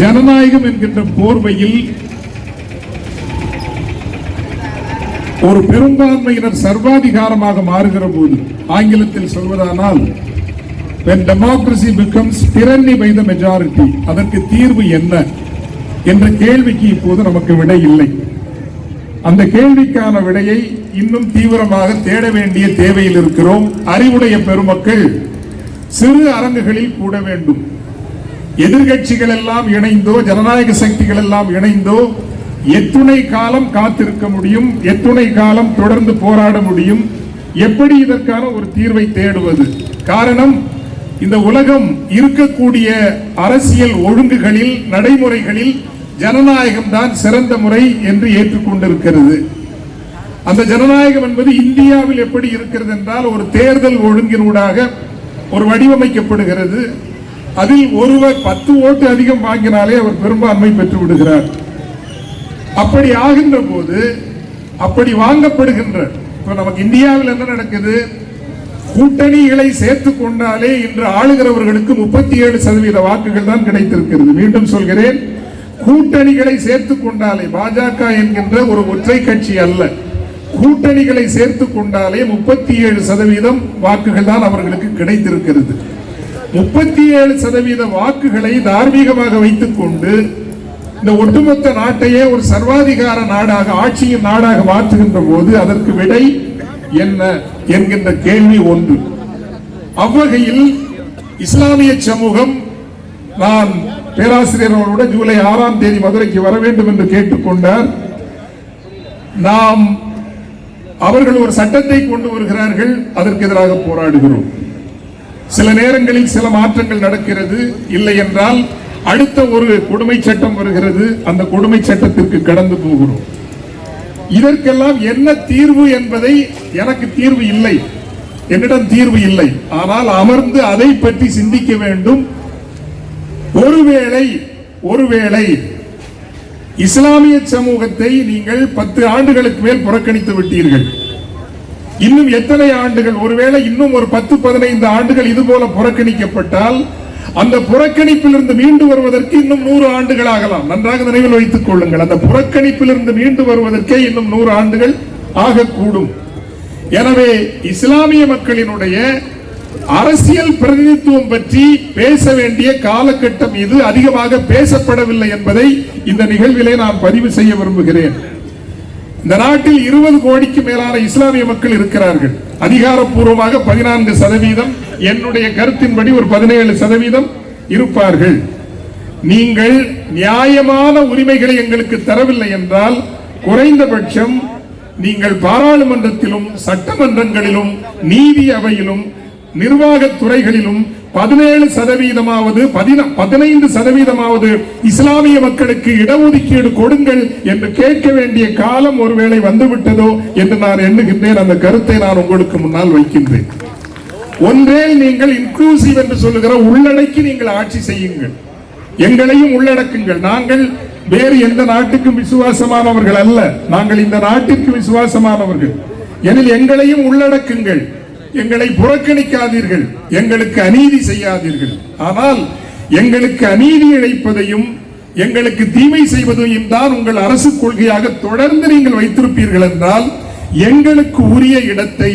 ஜனநாயகம் என்கின்ற போர்வையில் ஒரு பெரும்பான்மையினர் சர்வாதிகாரமாக மாறுகிற போது, ஆங்கிலத்தில் சொல்வதானால் when democracy becomes tyranny by the majority, அதற்கு தீர்வு என்ன என்ற கேள்விக்கு இப்போது நமக்கு விடை இல்லை. அந்த கேள்விக்கான விடையை இன்னும் தீவிரமாக தேட வேண்டிய தேவையில் இருக்கிறோம். அறிவுடைய பெருமக்கள் சிறு அரங்குகளில் கூட வேண்டும். எதிர்கட்சிகள் எல்லாம் இணைந்தோ, ஜனநாயக சக்திகள் எல்லாம் இணைந்தோ எத்துணை காலம் காத்திருக்க முடியும், எத்துணை காலம் தொடர்ந்து போராட முடியும், எப்படி இதற்கான ஒரு தீர்வை தேடுவது? காரணம், இந்த உலகம் இருக்கக்கூடிய அரசியல் ஒழுங்குகளில், நடைமுறைகளில் ஜனநாயகம் தான் சிறந்த முறை என்று ஏற்றுக்கொண்டிருக்கிறது. அந்த ஜனநாயகம் என்பது இந்தியாவில் எப்படி இருக்கிறது என்றால், ஒரு தேர்தல் ஒழுங்கினூடாக ஒரு வடிவமைக்கப்படுகிறது. அதில் ஒருவர் 10 ஓட்டு அதிகம் வாங்கினாலே அவர் பெரும்பான்மை பெற்று விடுகிறார். அப்படி ஆகின்ற போது, அப்படி வாங்கப்படுகின்ற, இப்ப நமக்கு இந்தியாவில் என்ன நடக்குது? கூட்டணிகளை சேர்த்துக் கொண்டாலே இன்று ஆளுகிறவர்களுக்கு 37% வாக்குகள் தான் கிடைத்திருக்கிறது. மீண்டும் சொல்கிறேன், கூட்டணிகளை சேர்த்துக் கொண்டாலே, பாஜக என்கின்ற ஒரு ஒற்றை கட்சி அல்ல, கூட்டணிகளை சேர்த்துக் கொண்டாலே 37% வாக்குகள் தான் அவர்களுக்கு கிடைத்திருக்கிறது. 37% வாக்குகளை தார்மீகமாக வைத்துக் கொண்டு இந்த ஒட்டுமொத்த நாட்டையே ஒரு சர்வாதிகார நாடாக, ஆட்சியின் நாடாக மாற்றுகின்ற போது அதற்கு விடை என்ன என்கின்ற கேள்வி ஒன்று. அவ்வகையில் இஸ்லாமிய சமூகம், நான் பேராசிரியர் அவர்களோட ஜூலை 6ஆம் தேதி மதுரைக்கு வர வேண்டும் என்று கேட்டுக்கொண்டார். நாம் அவர்கள் ஒரு சட்டத்தை கொண்டு வருகிறார்கள், அதற்கு எதிராக போராடுகிறோம். சில நேரங்களில் சில மாற்றங்கள் நடக்கிறது, இல்லை என்றால் அடுத்த ஒரு கொடுமை சட்டம் வருகிறது, அந்த கொடுமை சட்டத்திற்கு கடந்து போகிறோம். இதற்கெல்லாம் என்ன தீர்வு என்பதை, எனக்கு தீர்வு இல்லை, என்னிடம் தீர்வு இல்லை. ஆனால் அமர்ந்து அதை பற்றி சிந்திக்க வேண்டும். ஒருவேளை இஸ்லாமிய சமூகத்தை நீங்கள் 10 ஆண்டுகளுக்கு மேல் புறக்கணித்து விட்டீர்கள். இன்னும் எத்தனை ஆண்டுகள்? ஒருவேளை இன்னும் ஒரு 10-15 ஆண்டுகள் இதுபோல புறக்கணிக்கப்பட்டால், அந்த புறக்கணிப்பிலிருந்து மீண்டு வருவதற்கு இன்னும் 100 ஆண்டுகள் ஆகலாம். நன்றாக நினைவில் வைத்துக் கொள்ளுங்கள், அந்த புறக்கணிப்பிலிருந்து மீண்டு வருவதற்கே இன்னும் 100 ஆண்டுகள் ஆகக்கூடும். எனவே இஸ்லாமிய மக்களினுடைய அரசியல் பிரதிநிதித்துவம் பற்றி பேச வேண்டிய காலகட்டம் இது. அதிகமாக பேசப்படவில்லை என்பதை இந்த நிகழ்விலே நான் பதிவு செய்ய விரும்புகிறேன். இந்த நாட்டில் 20 கோடிக்கு மேலான இஸ்லாமிய மக்கள் இருக்கிறார்கள். அதிகாரப்பூர்வமாக 14%, என்னுடைய கருத்தின்படி ஒரு 17% இருப்பார்கள். நீங்கள் நியாயமான உரிமைகளை எங்களுக்கு தரவில்லை என்றால், குறைந்தபட்சம் நீங்கள் பாராளுமன்றத்திலும், சட்டமன்றங்களிலும், நீதி அவையிலும், நிர்வாக துறைகளிலும் 17%, 15% இஸ்லாமிய மக்களுக்கு இடஒதுக்கீடு கொடுங்கள் என்று கேட்க வேண்டிய காலம் ஒருவேளை வந்துவிட்டதோ என்று நான் எண்ணுகின்றேன். அந்த கருத்தை நான் உங்களுக்கு முன்னால் வைக்கின்றேன். ஒன்றே, நீங்கள் இன்க்ளூசிவ் என்று சொல்லுகிற உள்ளடக்கி நீங்கள் ஆட்சி செய்யுங்கள், எங்களையும் உள்ளடக்குங்கள். நாங்கள் வேறு எந்த நாட்டுக்கும் விசுவாசமானவர்கள் அல்ல, நாங்கள் இந்த நாட்டிற்கு விசுவாசமானவர்கள். எனில் எங்களையும் உள்ளடக்குங்கள், எங்களை புறக்கணிக்காதீர்கள், எங்களுக்கு அநீதி செய்யாதீர்கள். ஆனால் எங்களுக்கு அநீதி இழைப்பதையும் எங்களுக்கு தீமை செய்வதையும் தான் உங்கள் அரசு கொள்கையாக தொடர்ந்து நீங்கள் வைத்திருப்பீர்கள் என்றால், எங்களுக்கு உரிய இடத்தை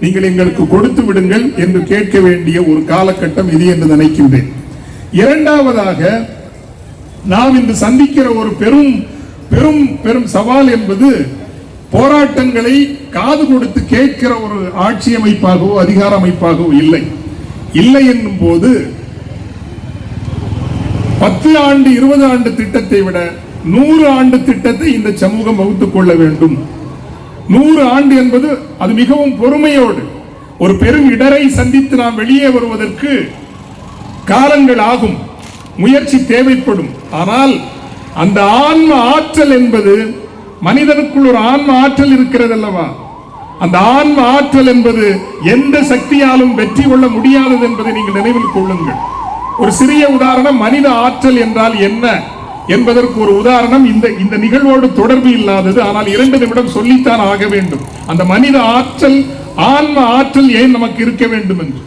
நீங்கள் எங்களுக்கு கொடுத்து விடுங்கள் என்று கேட்க வேண்டிய ஒரு காலகட்டம் இது என்று நினைக்கின்றேன். இரண்டாவதாக, நாம் இன்று சந்திக்கிற ஒரு பெரும் பெரும் பெரும் சவால் என்பது போராட்டங்களை காது கொடுத்து கேட்கிற ஒரு ஆட்சி அமைப்பாகவோ அதிகார அமைப்பாகவோ இல்லை என்னும் போது 10 ஆண்டு 20 ஆண்டு திட்டத்தை விட 100 ஆண்டு திட்டத்தை இந்த சமூகம் வகுத்துக் கொள்ள வேண்டும். 100 ஆண்டு என்பது அது மிகவும் பொறுமையோடு, ஒரு பெரும் இடரை சந்தித்து நாம் வெளியே வருவதற்கு காலங்கள் ஆகும், முயற்சி தேவைப்படும். ஆனால் அந்த ஆன்ம ஆற்றல் என்பது, மனிதனுக்குள் ஒரு ஆன்ம ஆற்றல் இருக்கிறது அல்லவா, அந்த ஆன்ம ஆற்றல் என்பது எந்த சக்தியாலும் வெற்றி கொள்ள முடியாதது என்பதை நீங்கள் நினைவில் கொள்ளுங்கள். ஒரு சிறிய உதாரணம், மனித ஆற்றல் என்றால் என்ன என்பதற்கு ஒரு உதாரணம், இந்த நிகழ்வோடு தொடர்பு இல்லாதது, ஆனால் 2 நிமிடம் சொல்லித்தான் ஆக வேண்டும். அந்த மனித ஆற்றல், ஆன்ம ஆற்றல் ஏன் நமக்கு இருக்க வேண்டும் என்று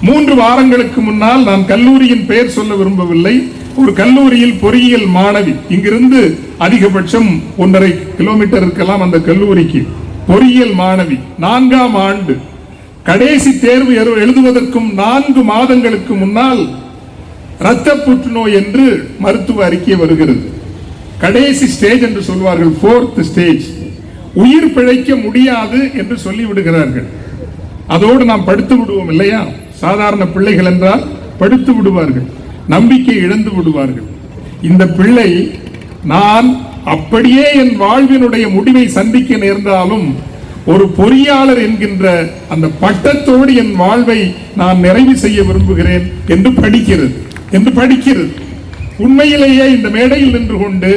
3 வாரங்களுக்கு முன்னால், நான் கல்லூரியின் பெயர் சொல்ல விரும்பவில்லை, ஒரு கல்லூரியில் பொறியியல் மாணவி, இங்கிருந்து அதிகபட்சம் 1.5 கிலோமீட்டர் இருக்கலாம் அந்த கல்லூரிக்கு, பொறியியல் மாணவி 4ஆம் ஆண்டு கடைசி தேர்வு எழுதுவதற்கும் 4 மாதங்களுக்கு முன்னால் இரத்த புற்றுநோய் என்று மருத்துவ அறிக்கை வருகிறது. கடைசி ஸ்டேஜ் என்று சொல்வார்கள், 4th ஸ்டேஜ், உயிர் பிழைக்க முடியாது என்று சொல்லி விடுகிறார்கள். அதோடு நாம் படுத்து விடுவோம் இல்லையா? சாதாரண பிள்ளைகள் என்றால் படுத்து விடுவார்கள், நம்பிக்கை இழந்து விடுவார்கள். இந்த பிள்ளை, நான் அப்படியே என் வாழ்வினுடைய முடிவை சந்திக்க நேர்ந்தாலும் ஒரு பொறியாளர் என்கின்ற அந்த பட்டத்தோடு என் வாழ்வை நான் நிறைவு செய்ய விரும்புகிறேன் என்று படிக்கிறது. உண்மையிலேயே இந்த மேடையில் நின்று கொண்டு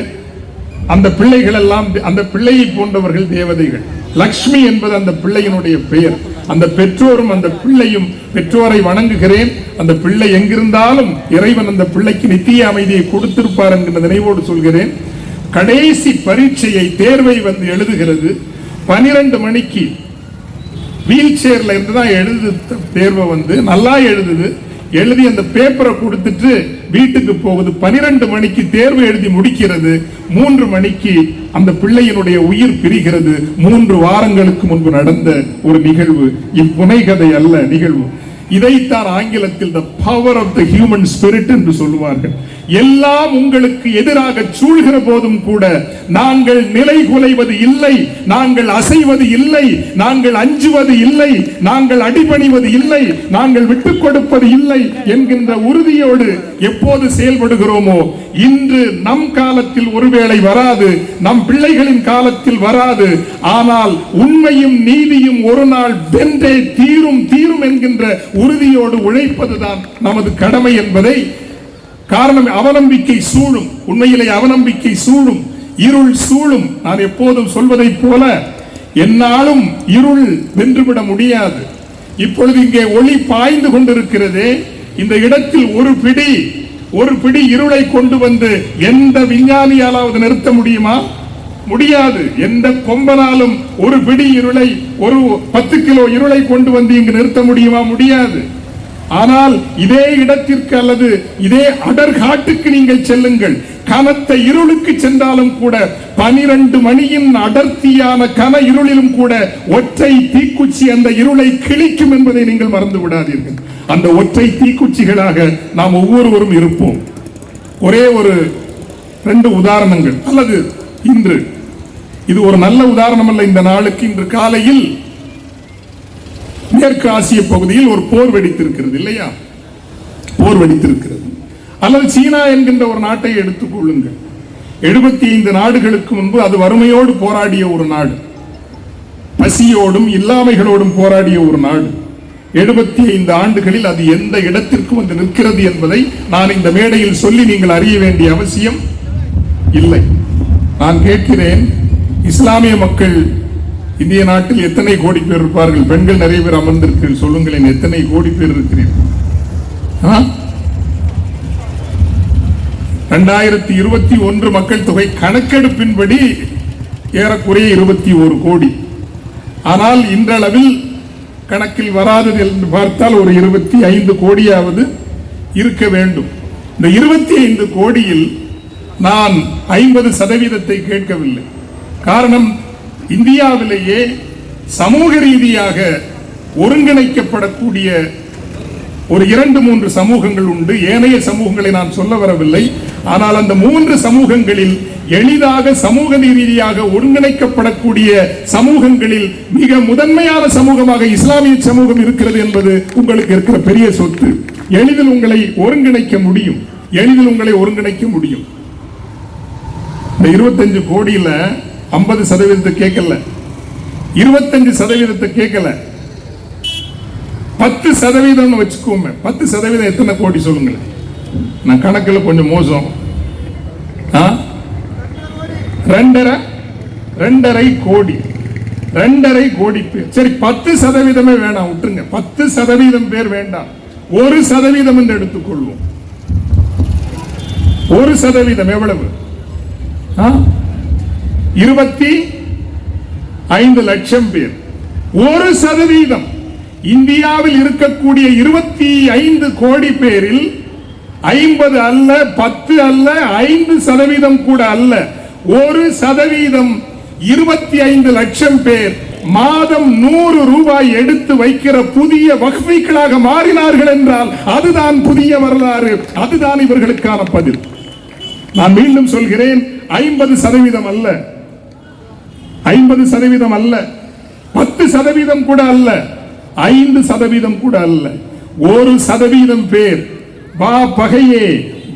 அந்த பிள்ளைகள் எல்லாம், அந்த பிள்ளையை போன்றவர்கள் தேவதைகள். லக்ஷ்மி என்பது அந்த பிள்ளையினுடைய பெயர். அந்த பெற்றோரும் அந்த பிள்ளையும், பெற்றோரை வணங்குகிறேன். அந்த பிள்ளை எங்கிருந்தாலும் இறைவன் அந்த பிள்ளைக்கு நித்திய அமைதியை கொடுத்திருப்பார் என்கிற நினைவோடு சொல்கிறேன். கடைசி பரீட்சையை, தேர்வை வந்து எழுதுகிறது. 12 மணிக்கு வீல் சேர்ல இருந்துதான் எழுது தேர்வை வந்து நல்லா எழுதி அந்த பேப்பரை கொடுத்துட்டு வீட்டுக்கு போகுது. 12 மணிக்கு தேர்வு எழுதி முடிக்கிறது. 3 மணிக்கு அந்த பிள்ளையினுடைய உயிர் பிரிகிறது. 3 வாரங்களுக்கு முன்பு நடந்த ஒரு நிகழ்வு. இப்புனைகதை அல்ல, நிகழ்வு. இதைத்தான் ஆங்கிலத்தில் the power of the human spirit என்று சொல்லுவார்கள். எல்லாம் உங்களுக்கு எதிராக சூழ்கிற போதும் கூட நாங்கள் நிலை குலைவது இல்லை, நாங்கள் அசைவது இல்லை, நாங்கள் அஞ்சுவது இல்லை, நாங்கள் அடிபணிவது இல்லை, நாங்கள் விட்டுக் கொடுப்பது இல்லை என்கின்ற உறுதியோடு எப்போது செயல்படுகிறோமோ, இன்று நம் காலத்தில் ஒருவேளை வராது, நம் பிள்ளைகளின் காலத்தில் வராது. ஆனால் உண்மையும் நீதியும் ஒரு நாள் வென்றே தீரும் என்கின்ற உறுதியோடு உழைப்பதுதான் நமது கடமை என்பதை, காரணம் அவநம்பிக்கை சூழும், உண்மையிலே அவநம்பிக்கை சூழும், இருள் சூழும். நான் எப்போதும் சொல்வதை போல என்னாலும் இருள் வென்றுவிட முடியாது. இப்பொழுது இங்கே ஒளி பாய்ந்து கொண்டிருக்கிறதே, இந்த இடத்தில் ஒரு பிடி இருளை கொண்டு வந்து எந்த விஞ்ஞானியாலாவது நிறுத்த முடியுமா? முடியாது. எந்த கொம்பனாலும் ஒரு பிடி இருளை, ஒரு 10 கிலோ இருளை கொண்டு வந்து இங்கு நிறுத்த முடியுமா? முடியாது. ஆனால் இதே இடத்திற்கு அல்லது இதே அடர்காட்டுக்கு நீங்கள் செல்லுங்கள், கனத்த இருளுக்கு சென்றாலும் கூட 12 மணியின் அடர்த்தியான கன இருளிலும் கூட ஒற்றை தீக்குச்சி அந்த இருளை கிழிக்கும் என்பதை நீங்கள் மறந்து விடாதீர்கள். அந்த ஒற்றை தீக்குச்சிகளாக நாம் ஒவ்வொருவரும் இருப்போம். ஒரே ஒரு 2 உதாரணங்கள், அல்லது இன்று இது ஒரு நல்ல உதாரணம் அல்ல. இந்த நாளுக்கு இன்று காலையில் மேற்கு ஆசிய பகுதியில் ஒரு போர் வெடித்திருக்கிறது இல்லையா? போர் வெடித்திருக்கிறது. அல்லது சீனா என்கின்ற ஒரு நாட்டை எடுத்துக் கொள்ளுங்கள். 75 நாடுகளுக்கு முன்பு அது வறுமையோடு போராடிய ஒரு நாடு, பசியோடும் இல்லாமைகளோடும் போராடிய ஒரு நாடு. 75 ஆண்டுகளில் அது எந்த இடத்திற்கு வந்து நிற்கிறது என்பதை நான் இந்த மேடையில் சொல்லி நீங்கள் அறிய வேண்டிய அவசியம் இல்லை. நான் கேட்கிறேன், இஸ்லாமிய மக்கள் இந்திய நாட்டில் எத்தனை கோடி பேர் இருப்பார்கள்? பெண்கள் நிறைய பேர் அமர்ந்திருக்கிறீர்கள், சொல்லுங்களேன், எத்தனை கோடி பேர் இருக்கிறீர்கள்? 2021 மக்கள் தொகை கணக்கெடுப்பின்படி ஏறக்குறைய 21 கோடி. ஆனால் இன்றளவில் கணக்கில் வராதது என்று பார்த்தால் ஒரு 25 கோடியாவது இருக்க வேண்டும். இந்த 25 கோடியில் நான் 50% கேட்கவில்லை. காரணம், இந்தியாவிலேயே சமூக ரீதியாக ஒருங்கிணைக்கப்படக்கூடிய ஒரு 2-3 சமூகங்கள் உண்டு. ஏனைய சமூகங்களை நான் சொல்ல வரவில்லை. ஆனால் அந்த 3 சமூகங்களில் எளிதாக சமூக ரீதியாக ஒருங்கிணைக்கப்படக்கூடிய சமூகங்களில் மிக முதன்மையான சமூகமாக இஸ்லாமிய சமூகம் இருக்கிறது என்பது உங்களுக்கு இருக்கிற பெரிய சொத்து. எளிதில் உங்களை ஒருங்கிணைக்க முடியும், இந்த 25 கோடியில 50% கேட்கல, 25% கேட்கல, 10% வச்சுக்கோங்க. 10% எத்தனை கோடி சொல்லுங்க? நான் கணக்கில் கொஞ்சம் மோசம். 2.5 கோடி, 2.5 கோடி பேர். சரி, 10% வேணாம், விட்டுருங்க. 10% பேர் வேண்டாம், 1% என்று எடுத்துக்கொள்வோம். 1% எவ்வளவு? 25 லட்சம் பேர். 1% இந்தியாவில் இருக்கக்கூடிய 25 கோடி பேரில் 50 அல்ல, 10 அல்ல, 5% கூட அல்ல, 1%. 25 லட்சம் பேர் மாதம் 100 ரூபாய் எடுத்து வைக்கிற புதிய வக்ஃபீக்களாக மாறினார்கள் என்றால் அதுதான் புதிய வரலாறு, அதுதான் இவர்களுக்கான பதில். நான் மீண்டும் சொல்கிறேன், 50% அல்ல, 50% அல்ல, 10% கூட அல்ல, 5% கூட அல்ல, 1% பேர் வா பகையே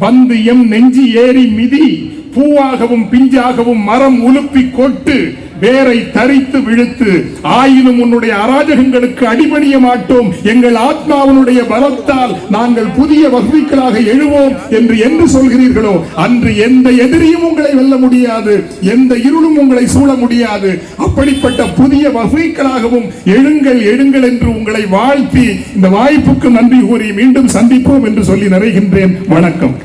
வந்து எம் நெஞ்சி ஏறி மிதி, பூவாகவும் பிஞ்சாகவும் மரம் உலுப்பி கொட்டு, வேரை தரித்து விழுத்து, ஆயினும் உன்னுடைய அராஜகங்களுக்கு அடிபணிய மாட்டோம், எங்கள் ஆத்மாவினுடைய பலத்தால் நாங்கள் புதிய வக்ஃபீக்களாக எழுவோம் என்று சொல்கிறீர்களோ அன்று எந்த எதிரியும் உங்களை வெல்ல முடியாது, எந்த இருளும் உங்களை சூழ முடியாது. அப்படிப்பட்ட புதிய வக்ஃபீக்களாகவும் எழுங்கள் எழுங்கள் என்று உங்களை வாழ்த்தி இந்த வாய்ப்புக்கு நன்றி கூறி மீண்டும் சந்திப்போம் என்று சொல்லி நிறைகின்றேன். வணக்கம்.